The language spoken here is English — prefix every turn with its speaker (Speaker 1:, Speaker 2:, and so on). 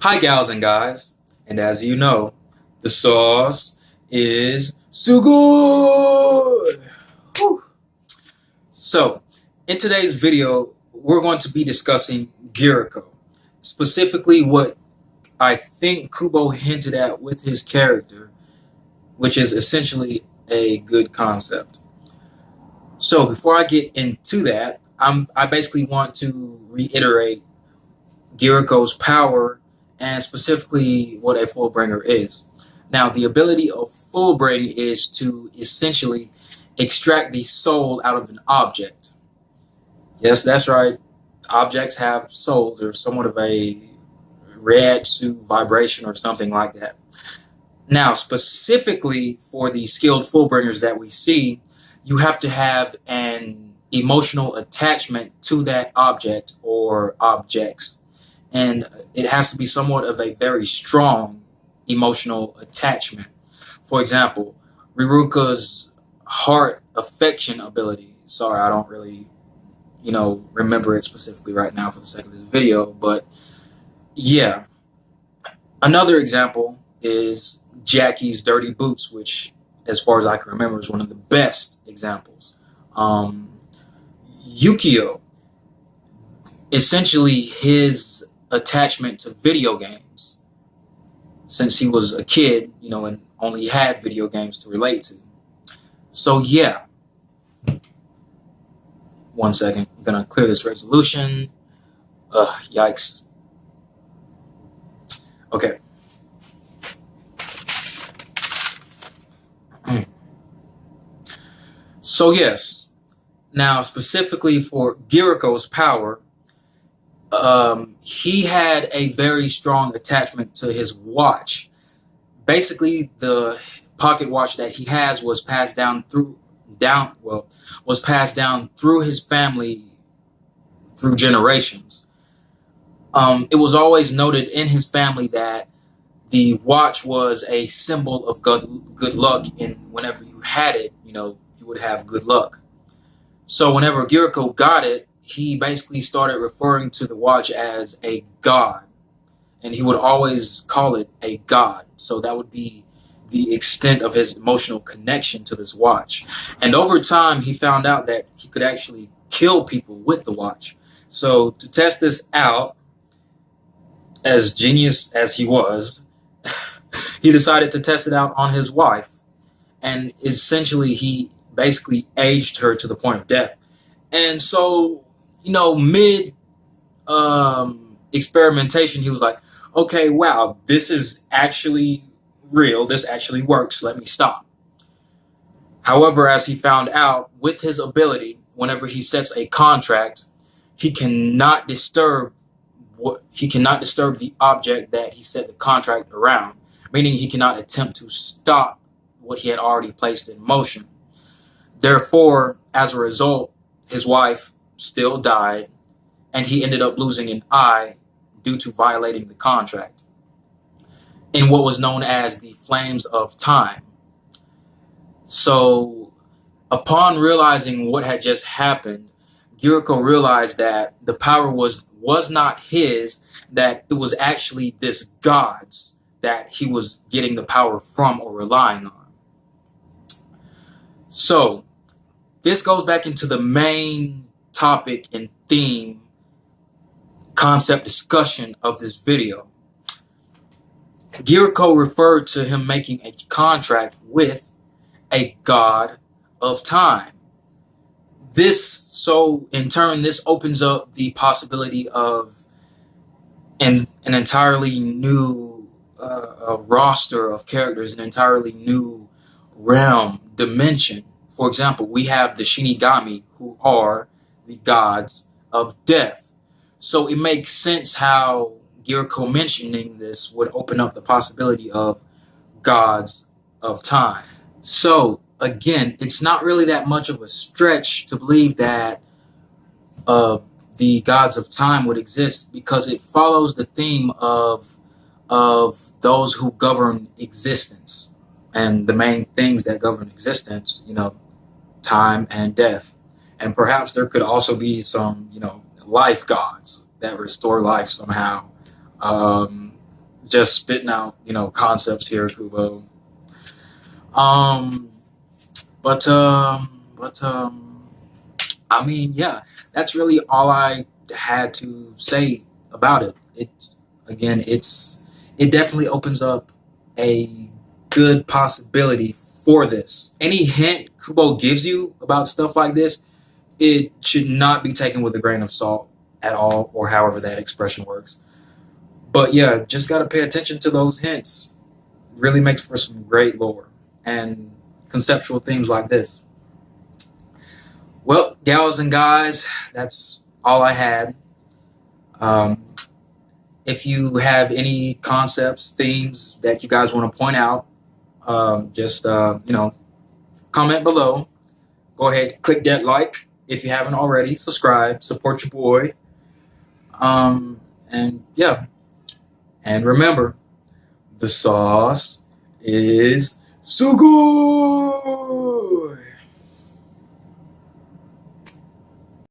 Speaker 1: Hi, gals and guys. And as you know, the sauce is so good. Whew. So, in today's video, we're going to be discussing Giriko. Specifically, what I think Kubo hinted at with his character, which is essentially a good concept. So, before I get into that, I basically want to reiterate Giriko's power and specifically what a Fullbringer is. Now, the ability of Fullbring is to essentially extract the soul out of an object. Yes, that's right. Objects have souls. They're somewhat of a react to vibration or something like that. Now, specifically for the skilled Fullbringers that we see, you have to have an emotional attachment to that object or objects. And it has to be somewhat of a very strong emotional attachment. For example, Riruka's heart affection ability. Sorry, I don't really, remember it specifically right now for the sake of this video. But yeah. Another example is Jackie's dirty boots, which, as far as I can remember, is one of the best examples. Yukio, essentially his attachment to video games, since he was a kid, and only had video games to relate to. So yeah. One second, I'm gonna clear this resolution. Yikes. Okay. So yes, now specifically for Giriko's power, he had a very strong attachment to his watch. Basically, the pocket watch that he has was passed down through his family through generations. It was always noted in his family that the watch was a symbol of good luck, and whenever you had it, you would have good luck. So whenever Giriko got it, he basically started referring to the watch as a god, and he would always call it a god. So that would be the extent of his emotional connection to this watch. And over time, he found out that he could actually kill people with the watch. So to test this out, as genius as he was, he decided to test it out on his wife. And essentially, he basically aged her to the point of death. And so, mid experimentation, he was like, okay, wow, this is actually real. This actually works. Let me stop. However, as he found out with his ability, whenever he sets a contract, he cannot disturb the object that he set the contract around, meaning he cannot attempt to stop what he had already placed in motion. Therefore, as a result, his wife still died, and he ended up losing an eye due to violating the contract in what was known as the Flames of Time. So, upon realizing what had just happened, Giriko realized that the power was not his, that it was actually this god's that he was getting the power from or relying on. So, this goes back into the main topic and theme concept discussion of this video. Giriko referred to him making a contract with a god of time. In turn, this opens up the possibility of an entirely new roster of characters, an entirely new realm, dimension. For example, we have the Shinigami, who are the gods of death. So it makes sense how Giriko mentioning this would open up the possibility of gods of time. So again, it's not really that much of a stretch to believe that the gods of time would exist, because it follows the theme of those who govern existence. And the main things that govern existence, time and death. And perhaps there could also be some, life gods that restore life somehow. just spitting out, concepts here, Kubo. Um, but I mean, yeah, that's really all I had to say about it. It definitely opens up a good possibility for this. Any hint Kubo gives you about stuff like this, it should not be taken with a grain of salt at all, or however that expression works. But yeah, just gotta pay attention to those hints. Really makes for some great lore and conceptual themes like this. Well, gals and guys, that's all I had. Um, if you have any concepts, themes that you guys want to point out, just comment below. Go ahead, click that like if you haven't already. Subscribe, support your boy. And yeah, and remember, the sauce is so good.